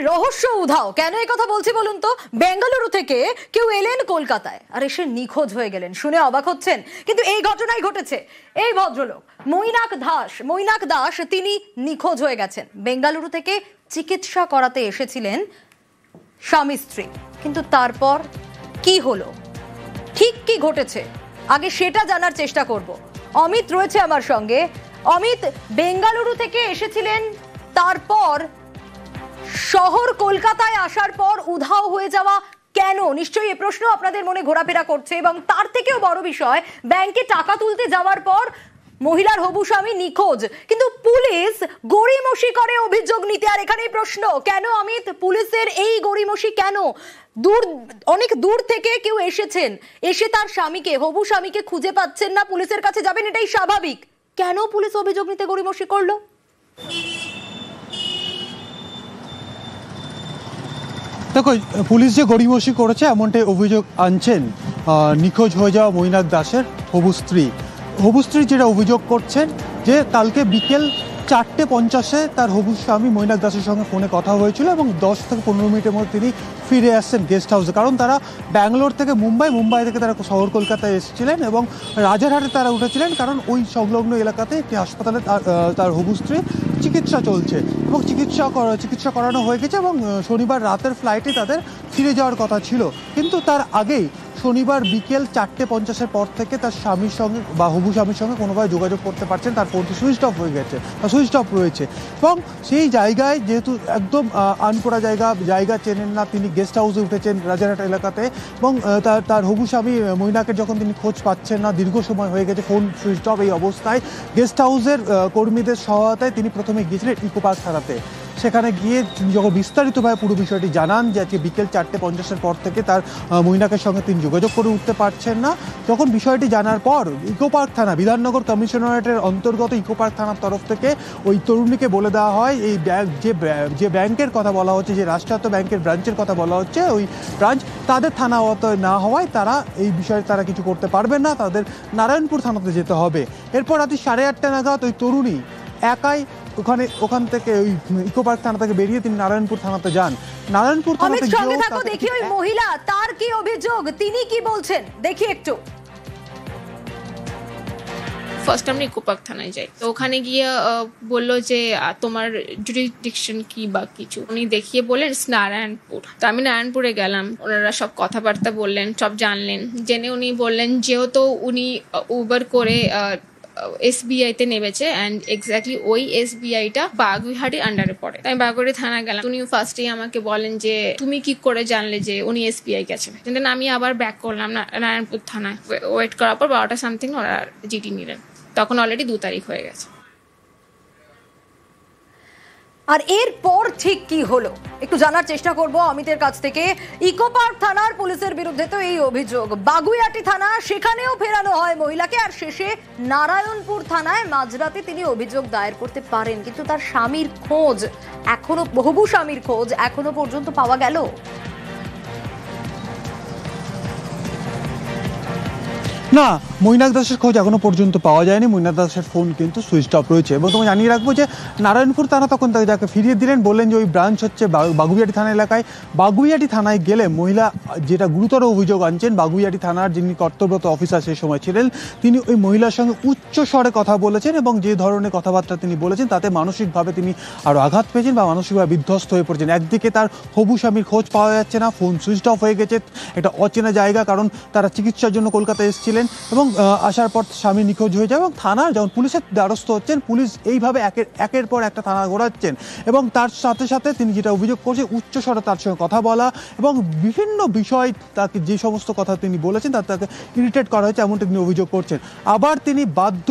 রহস্য উধাও। কেন এই কথা বলছি বলুন তো? বেঙ্গালুরু থেকে কেউ এলেন কলকাতায় আর এসে নিখোঁজ হয়ে গেলেন। শুনে অবাক হচ্ছেন, কিন্তু এই ঘটনাই ঘটেছে। এই ভদ্রলোক মৈনাক দাস তিনি নিখোঁজ হয়ে গেছেন। বেঙ্গালুরু থেকে চিকিৎসা করাতে এসেছিলেন স্বামী স্ত্রী, কিন্তু তারপর কি হলো, ঠিক কি ঘটেছে, আগে সেটা জানার চেষ্টা করব। অমিত রয়েছে আমার সঙ্গে। অমিত, বেঙ্গালুরু থেকে এসেছিলেন, তারপর শহর কলকাতায় আসার পর উধাও হয়ে যাওয়া কেন? নিশ্চয়ই এই প্রশ্ন আপনাদের মনে ঘোরাফেরা করছে। এবং তার থেকেও বড় বিষয়, ব্যাংকে টাকা তুলতে যাওয়ার পর মহিলার হবু স্বামী নিখোঁজ, কিন্তু পুলিশ গড়িমসি করে অভিযোগ নিতে। আর এখানেই প্রশ্ন, কেন অমিত, পুলিশের এই গড়িমসি কেন? অনেক দূর থেকে কেউ এসেছেন, এসে তার স্বামীকে, হবু স্বামীকে খুঁজে পাচ্ছেন না, পুলিশের কাছে যাবেন, এটাই স্বাভাবিক। কেন পুলিশ অভিযোগ নিতে গড়িমসি করলো? দেখো, পুলিশ যে গড়িমসি করেছে এমনটাই অভিযোগ আনছেন নিখোঁজ হয়ে যাওয়া মৈনাক দাসের হবু স্ত্রী যেটা অভিযোগ করছেন যে কালকে বিকেল 4:50 তার হবু স্বামী মৈনাক দাসের সঙ্গে ফোনে কথা হয়েছিল এবং 10 থেকে 15 মিনিটের মধ্যে তিনি ফিরে আসছেন গেস্ট হাউসে। কারণ তারা ব্যাঙ্গালোর থেকে মুম্বাই থেকে তারা শহর কলকাতায় এসেছিলেন এবং রাজারহাটে তারা উঠেছিলেন, কারণ ওই সংলগ্ন এলাকাতে একটি হাসপাতালে তার হবু স্ত্রী চিকিৎসা চলছে এবং চিকিৎসা করানো হয়ে গেছে এবং শনিবার রাতের ফ্লাইটে তাদের ফিরে যাওয়ার কথা ছিল। কিন্তু তার আগেই শনিবার বিকেল 4:50 পর থেকে তার স্বামীর সঙ্গে বা হবু স্বামীর সঙ্গে কোনোভাবে যোগাযোগ করতে পারছেন, তার ফোনটি সুইচ অফ হয়ে গেছে বা সুইচ অফ রয়েছে। এবং সেই জায়গায় যেহেতু একদম আনপোড়া জায়গা চেনেন না, তিনি গেস্ট হাউসে উঠেছেন রাজারহাট এলাকাতে এবং তার হবু স্বামী মৈনাকের যখন তিনি খোঁজ পাচ্ছেন না, দীর্ঘ সময় হয়ে গেছে, ফোন সুইচ অফ, এই অবস্থায় গেস্ট হাউসের কর্মীদের সহায়তায় তিনি প্রথমে গিয়েছিলেন ইকো পার্ক থানাতে। সেখানে গিয়ে তিনি যখন বিস্তারিতভাবে পুরো বিষয়টি জানান যে আজকে বিকেল 4:50 পর থেকে তার মৈনাকের সঙ্গে তিনি যোগাযোগ করে উঠতে পারছেন না, যখন বিষয়টি জানার পর ইকো পার্ক থানা, বিধাননগর কমিশনারেটের অন্তর্গত ইকো পার্ক থানার তরফ থেকে ওই তরুণীকে বলে দেওয়া হয় এই যে ব্যাংকের কথা বলা হচ্ছে, যে রাষ্ট্রায়ত্ত ব্যাংকের ব্রাঞ্চের কথা বলা হচ্ছে, ওই ব্রাঞ্চ তাদের থানা না হওয়ায় তারা এই বিষয়ে তারা কিছু করতে পারবেন না, তাদের নারায়ণপুর থানাতে যেতে হবে। এরপর রাতে 8:30 নাগাদ ওই তরুণী একাই ওখান থেকে ওই ইকো পার্ক থানা থেকে বেরিয়ে তিনি নারায়ণপুর থানাতে যান। নারায়ণপুর থানাতে দেখি ওই মহিলা, তার কি অভিযোগ, তিনি কি বলছেন দেখি একটু। ফার্স্ট আমরা ইকো পার্ক থানায় যাই, তো ওখানে গিয়ে বললো যে তোমার জুরিসডিকশন কি বা কিছু, উনি দেখিয়ে বললেন নারায়ণপুর। তো আমি নারায়ণপুরে গেলাম, ওনারা সব কথাবার্তা বললেন, সব জানলেন, জেনে উনি বললেন যেহেতু উনি উবার করে SBI-তে নেমেছে অ্যান্ড এক্স্যাক্টলি ওই SBI-টা বাগুইহাটির আন্ডারে পড়ে। তাই বাগুইহাটি থানায় গেলাম। উনি ফার্স্টেই আমাকে বলেন যে তুমি কি করে জানলে যে উনি SBI গেছে। কিন্তু আমি আবার ব্যাক করলাম নারায়ণপুর থানায়, ওয়েট করার পর 12টা সামথিং ওরা জিডি নিলেন, তখন অলরেডি 2 তারিখ হয়ে গেছে। আর এরপর ঠিক কি হলো একটু জানার চেষ্টা করব অমিতের কাছ থেকে। ইকো পার্ক থানার পুলিশের বিরুদ্ধে তো এই অভিযোগ, বাগুইহাটি থানা, সেখানেও ফেরানো হয় মহিলাকে, আর শেষে নারায়ণপুর থানায় মাঝরাতে তিনি অভিযোগ দায়ের করতে পারেন। কিন্তু তার স্বামীর খোঁজ এখনো, হবু স্বামীর খোঁজ এখনো পর্যন্ত পাওয়া গেল? না, মৈনাক দাসের খোঁজ এখনো পর্যন্ত পাওয়া যায়নি। মৈনাক দাসের ফোন কিন্তু সুইচ অফ রয়েছে। এবং তোমায় জানিয়ে রাখবো যে নারায়ণপুর থানা তখন যাকে ফিরিয়ে দিলেন, বললেন যে ওই ব্রাঞ্চ হচ্ছে বাগুইহাটি থানা এলাকায়। বাগুইহাটি থানায় গেলে মহিলা যেটা গুরুতর অভিযোগ আনছেন, বাগুইহাটি থানার যিনি কর্তব্যরত অফিসার সেই সময় ছিলেন, তিনি ওই মহিলার সঙ্গে উচ্চ স্বরে কথা বলেছেন এবং যে ধরনের কথাবার্তা তিনি বলেছেন তাতে মানসিকভাবে তিনি আরও আঘাত পেয়েছেন বা মানসিকভাবে বিধ্বস্ত হয়ে পড়েছেন। একদিকে তার হবু স্বামীর খোঁজ পাওয়া যাচ্ছে না, ফোন সুইচ অফ হয়ে গেছে, একটা অচেনা জায়গা, কারণ তারা চিকিৎসার জন্য কলকাতায় এসেছিলেন এবং আসার পর স্বামী নিখোঁজ হয়ে যায়। এবং থানার যখন পুলিশের দ্বারস্থ হচ্ছেন, পুলিশ এইভাবে একের পর একটা থানা ঘোরাচ্ছেন এবং তার সাথে সাথে তিনি যেটা অভিযোগ করছেন, উচ্চ স্বরে তার সঙ্গে কথা বলা এবং বিভিন্ন বিষয়, তাকে যে সমস্ত কথা তিনি বলেছেন তাকে ইরিটেট করা হয়েছে, এমনটা তিনি অভিযোগ করছেন। আবার তিনি বাধ্য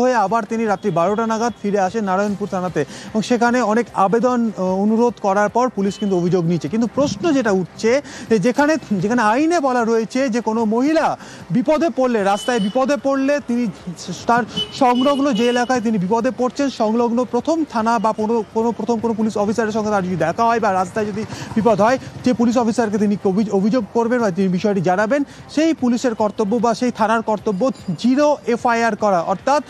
হয়ে আবার তিনি রাত্রি 12টা নাগাদ ফিরে আসেন নারায়ণপুর থানাতে এবং সেখানে অনেক আবেদন অনুরোধ করার পর পুলিশ কিন্তু অভিযোগ নিচ্ছে। কিন্তু প্রশ্ন যেটা উঠছে, যেখানে আইনে বলা রয়েছে যে কোনো মহিলা বিপদে পড়লে, রাস্তায় বিপদে পড়লে তিনি তার সংলগ্ন যে এলাকায় তিনি বিপদে পড়ছেন সংলগ্ন প্রথম থানা বা কোনো পুলিশ অফিসারের সঙ্গে তার যদি দেখা হয় বা রাস্তায় যদি বিপদ হয়, যে পুলিশ অফিসারকে তিনি অভিযোগ করবেন বা তিনি বিষয়টি জানাবেন, সেই পুলিশের কর্তব্য বা সেই থানার কর্তব্য জিরো FIR করা। অর্থাৎ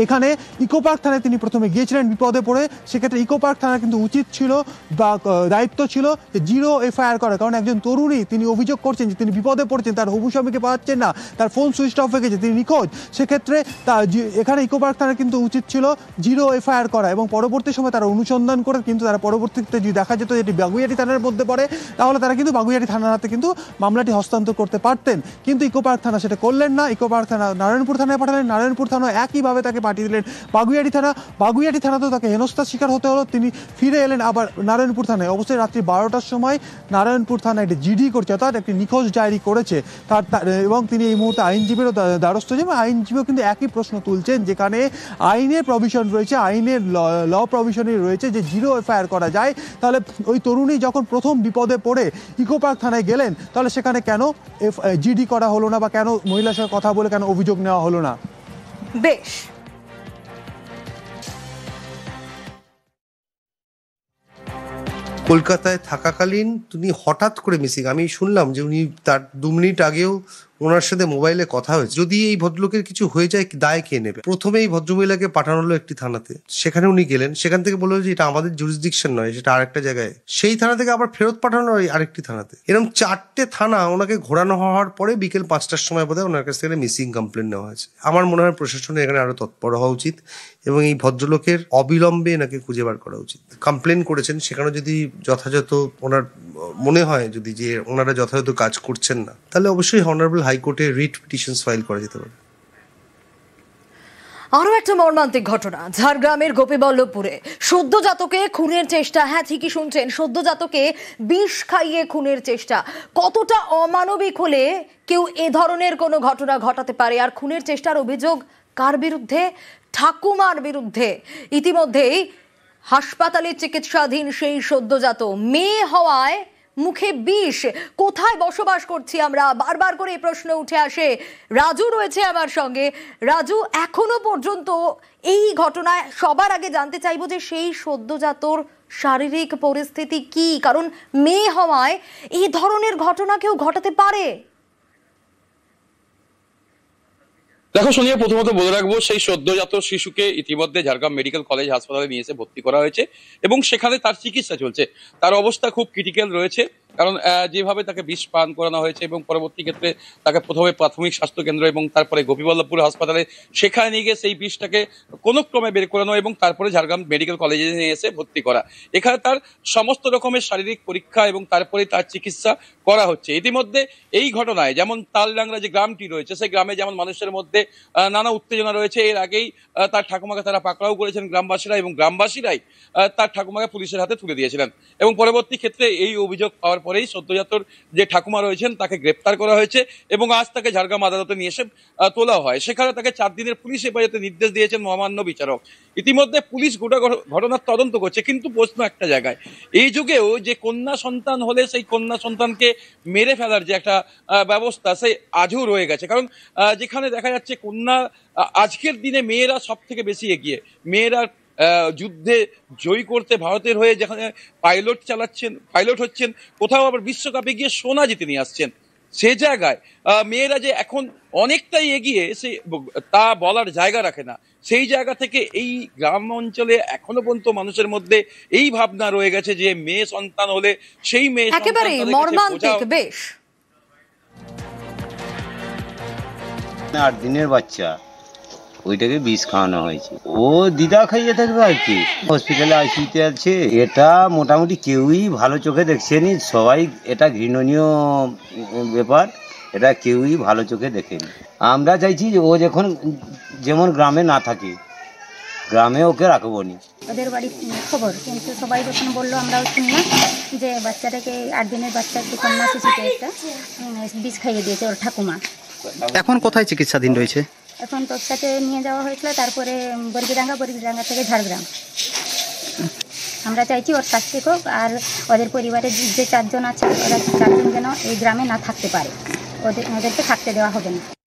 এখানে ইকো পার্ক থানায় তিনি প্রথমে গিয়েছিলেন বিপদে পড়ে, সেক্ষেত্রে ইকো পার্ক থানার কিন্তু উচিত ছিল বা দায়িত্ব ছিল যে জিরো FIR করা। কারণ একজন তরুণী তিনি অভিযোগ করছেন যে তিনি বিপদে পড়ছেন, তার হবু স্বামীকে পাচ্ছেন না, তার ফোন সুইচ অফ হয়ে গেছে, তিনি নিখোঁজ। সেক্ষেত্রে এখানে ইকো পার্ক থানার কিন্তু উচিত ছিল জিরো FIR করা এবং পরবর্তী সময় তারা অনুসন্ধান করে কিন্তু তারা পরবর্তীতে যদি দেখা যেত এটি বাগুইআটি থানার মধ্যে পড়ে, তাহলে তারা কিন্তু বাগুইআটি থানার হাতে কিন্তু মামলাটি হস্তান্তর করতে পারতেন। কিন্তু ইকো পার্ক থানা সেটা করলেন না। ইকো পার্ক থানা নারায়ণপুর থানায় পাঠালেন, নারায়ণপুর থানা একইভাবে তাকে পাঠিয়ে দিলেন বাগুইআটি থানা। বাগুইআটি থানাতেও তাকে হেনস্থার শিকার হতে হলো, তিনি ফিরে এলেন আবার নারায়ণপুর থানায়। অবশ্যই রাত্রি 12টার সময় নারায়ণপুর থানায় একটি জিডি করছে, অর্থাৎ একটি নিখোঁজ ডায়েরি করেছে এবং তিনি এই মুহূর্তে আইনজীবীরও দ্বারস্থ হয়েছেন। আইনজীবীও কিন্তু একই প্রশ্ন তুলছেন, যেখানে আইনের প্রভিশন রয়েছে, আইনের ল প্রভিশনই রয়েছে যে জিরো FIR করা যায়, তাহলে ওই তরুণী যখন প্রথম বিপদে পড়ে ইকো পার্ক থানায় গেলেন, তাহলে সেখানে কেন জিডি করা হলো না বা কেন মহিলার সঙ্গে কথা বলে কেন অভিযোগ নেওয়া হলো না? বেশ, কলকাতায় থাকাকালীন তিনি হঠাৎ করে মিসিং। আমি শুনলাম যে উনি তার 2 মিনিট আগেও ওনার সাথে মোবাইলে কথা হয়েছে। যদি এই ভদ্রলোকের কিছু হয়ে যায় দায় কে নেবে? প্রথমে এই ভদ্রমহিলাকে পাঠানো হলো একটি থানাতে, সেখানে উনি গেলেন, সেখান থেকে বললো যে এটা আমাদের জুরিসডিকশন নয়, সেটা আরেকটা জায়গায়। সেই থানা থেকে আবার ফেরত পাঠানো হয় আরেকটি থানাতে। এরকম 4টে থানা ওনাকে ঘোরানো হওয়ার পরে বিকেল 5টার সময় বোধহয় ওনার কাছ থেকে মিসিং কমপ্লেন নেওয়া হয়েছে। আমার মনে হয় প্রশাসনের এখানে আরো তৎপর হওয়া উচিত এবং এই ভদ্রলোকের অবিলম্বে এনাকে খুঁজে বার করা উচিত। কমপ্লেন করেছেন, সেখানে যদি যথাযথ ওনার মনে হয় যদি যে ওনারা যথাযথ কাজ করছেন না, তাহলে অবশ্যই অনারেবল হাইকোর্টে রিট পিটিশনস ফাইল করা যেতে পারে। আরো একটা মর্মান্তিক ঘটনা ঝাড়গ্রামের গোপীবল্লভপুরে সদ্যজাতকে খুনের চেষ্টা। হ্যাঁ, ঠিকই শুনছেন, সদ্যজাতকে বিষ খাইয়ে খুনের চেষ্টা। কতটা অমানবিক হলে কেউ এ ধরনের কোনো ঘটনা ঘটাতে পারে? আর খুনের চেষ্টার অভিযোগ কার বিরুদ্ধে? ঠাকুমার বিরুদ্ধে। ইতিমধ্যেই হাসপাতালে চিকিৎসাধীন সেই সদ্যজাত, মেয়ে হওয়ায় মুখে বিষ। কোথায় বসবাস করছি আমরা? বারবার করে এই প্রশ্ন উঠে আসে। রাজু রয়েছে আমার সঙ্গে। রাজু, এখনো পর্যন্ত এই ঘটনায় সবার আগে জানতে চাইবো যে সেই সদ্যজাতর শারীরিক পরিস্থিতি কি, কারণ মেয়ে হওয়ায় এই ধরনের ঘটনা কেউ ঘটাতে পারে? দেখো সোনিয়া, প্রথমত বলে রাখবো সেই সদ্যজাত শিশুকে ইতিমধ্যে ঝাড়গ্রাম মেডিকেল কলেজ হাসপাতালে নিয়ে এসে ভর্তি করা হয়েছে এবং সেখানে তার চিকিৎসা চলছে। তার অবস্থা খুব ক্রিটিক্যাল রয়েছে, কারণ যেভাবে তাকে বিষ পান করানো হয়েছে এবং পরবর্তী ক্ষেত্রে তাকে প্রথমে প্রাথমিক স্বাস্থ্য কেন্দ্র এবং তারপরে গোপীবল্লভপুর হাসপাতালে, সেখানে নিয়ে গিয়ে সেই বিষটাকে কোনো ক্রমে বের করানো এবং তারপরে ঝাড়গ্রাম মেডিকেল কলেজে নিয়ে এসে ভর্তি করা। এখানে তার সমস্ত রকমের শারীরিক পরীক্ষা এবং তারপরে তার চিকিৎসা করা হচ্ছে। ইতিমধ্যে এই ঘটনায় যেমন তালডাংরা যে গ্রামটি রয়েছে, সেই গ্রামে যেমন মানুষের মধ্যে নানা উত্তেজনা রয়েছে। এর আগেই তার ঠাকুমাকে তারা পাকড়াও করেছেন গ্রামবাসীরা এবং গ্রামবাসীরাই তার ঠাকুমাকে পুলিশের হাতে তুলে দিয়েছিলেন এবং পরবর্তী ক্ষেত্রে এই অভিযোগ পাওয়ার পরেই সদ্যজাতর যে ঠাকুমা রয়েছেন তাকে গ্রেপ্তার করা হয়েছে এবং আজ তাকে ঝাড়গ্রাম আদালতে নিয়ে এসে তোলা হয়। সেখানে তাকে 4 দিনের পুলিশ হেফাজতে নির্দেশ দিয়েছেন মহামান্য বিচারক। ইতিমধ্যে পুলিশ গোটা ঘটনার তদন্ত করছে, কিন্তু প্রশ্ন একটা জায়গায়, এই যুগেও যে কন্যা সন্তান হলে সেই কন্যা সন্তানকে মেরে ফেলার যে একটা ব্যবস্থা, সেই আজও রয়ে গেছে। কারণ যেখানে দেখা যাচ্ছে কন্যা, আজকের দিনে মেয়েরা সব থেকে বেশি এগিয়ে। মেয়েরা যুদ্ধে জয়ী করতে ভারতের হয়ে যেখানে পাইলট হচ্ছেন, কোথাও আবার বিশ্বকাপে গিয়ে সোনা জিতে নিয়ে আসছেন। সে জায়গায় মেয়েরা যে এখন অনেকটাই এগিয়ে, সে তা বলার জায়গা রাখে না। সেই জায়গা থেকে এই গ্রাম অঞ্চলে এখনো পর্যন্ত মানুষের মধ্যে এই ভাবনা রয়ে গেছে যে মেয়ে সন্তান হলে সেই মেয়ে একেবারে মর্মান্তিক। বেশ, 8 দিনের বাচ্চা, ওইটাকে বিষ খাওয়ানো হয়েছে। ও দিদা খাইয়ে থাকবে আর কি, হসপিটালে আইসিইউতে আছে। এটা মোটামুটি কেউই ভালো চোখে দেখছেনি, সবাই এটা ঘৃণনীয় ব্যাপার, এটা কেউই ভালো চোখে দেখেনি। আমরা চাইছি যে ও যখন যেমন গ্রামে না থাকে, গ্রামে ওকে রাখবো নি। ওদের বাড়ির খবর, কিন্তু সবাই যখন বললো আমরাও শুনলাম যে বাচ্চাটাকে 8 দিনের বাচ্চা, একটু কন্যা শিশুকে একটা বিষ খাইয়ে দিয়েছে ওর ঠাকুমা। এখন কোথায় চিকিৎসাধীন রয়েছে? এখন তোপসাতে নিয়ে যাওয়া হয়েছিল, তারপরে বর্গিডাঙ্গা থেকে ঝাড়গ্রাম। আমরা চাইছি ওর শাস্তি হোক, আর ওদের পরিবারের যে 4 জন আছে, ওরা 4 জন যেন এই গ্রামে না থাকতে পারে। ওদেরকে থাকতে দেওয়া হবে না।